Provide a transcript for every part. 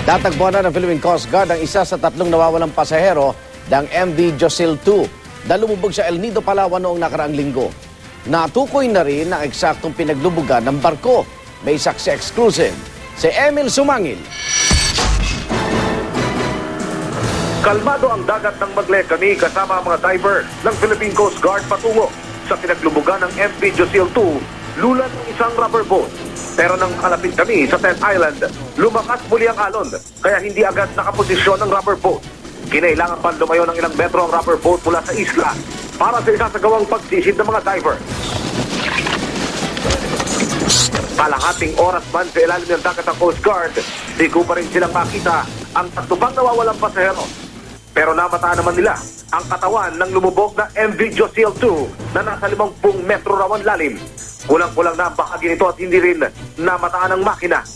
Natagpuan na ng Philippine Coast Guard ang isa sa tatlong nawawalang pasahero ng MV Josil 2 na lumubog sa El Nido, Palawan noong nakaraang linggo. Natukoy na rin ang eksaktong pinaglubugan ng barko. May saksi exclusive, si Emil Sumangil. Kalmado ang dagat ng Maglekani kasama ang mga diver ng Philippine Coast Guard patungo sa pinaglubugan ng MV Josil 2 lulan ng isang rubber boat. Pero nang kalapit kami sa Tent Island, lumakas muli ang alon kaya hindi agad nakaposisyon ang rubber boat. Kinailangan pa lumayo ng ilang metro ang rubber boat mula sa isla para sa isasagawang pagsisid ng mga diver. Kalahating oras man sa ilalim ng dagat ng Coast Guard, di ko pa rin silang makita ang tatubang nawawalang pasahero. Pero namataan naman nila ang katawan ng lumubog na MV Josil 2 na nasa 50 metro raw ang lalim. Kulang-kulang na ang bahagi nito at hindi rin namataan ang makina.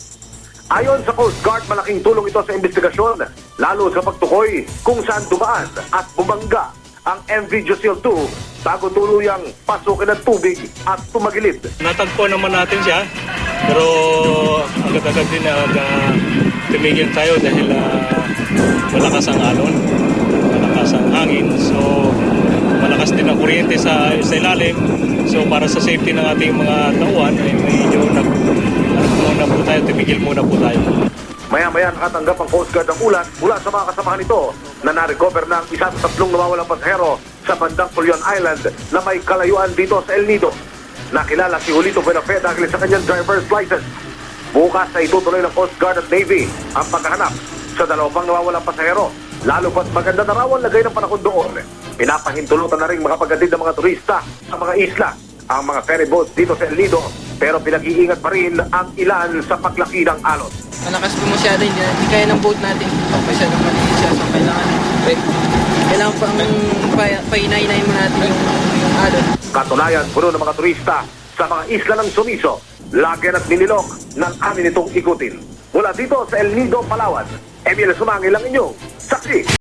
Ayon sa Coast Guard, malaking tulong ito sa investigasyon, lalo sa pagtukoy kung saan dumaan at bumangga ang MV Josil 2 bago tuluyang pasukin ng tubig at tumagilid. Natagpo naman natin siya, pero agad-agad din tumigil tayo dahil malakas ang alon, malakas ang hangin, so malakas din ang kuryente sa ilalim. So para sa safety ng ating mga tauhan, ay medyo muna po tayo, tumigil muna po tayo. Maya-maya nakatanggap ang Coast Guard ng ulat mula sa mga kasamahan nito na na-recover ng isa sa tatlong nawawalang pasahero sa bandang Pulion Island na may kalayuan dito sa El Nido. Nakilala si Julito Buenafé dahil sa kanyang driver's license. Bukas ay itutuloy ng Coast Guard at Navy ang paghahanap sa dalawang nawawalang pasahero. Lalo pat maganda na raw ang lagay ng panahon doon. Pinapahintulutan na rin makapagatid ng mga turista sa mga isla ang mga ferry boats dito sa El Nido, pero pinag-iingat pa rin ang ilan sa paglaki ng alon. Malakas po masyado, hindi kaya ng boat natin. Masyado maliit siya, so kailangan pang pahinay-hinay mo natin yung alon. Katunayan, puno ng mga turista sa mga isla ng Sumiso, Lagyan at Ninilok ng amin itong ikutin. Mula dito sa El Nido, Palawan, Emil Sumangil ang inyong saksi.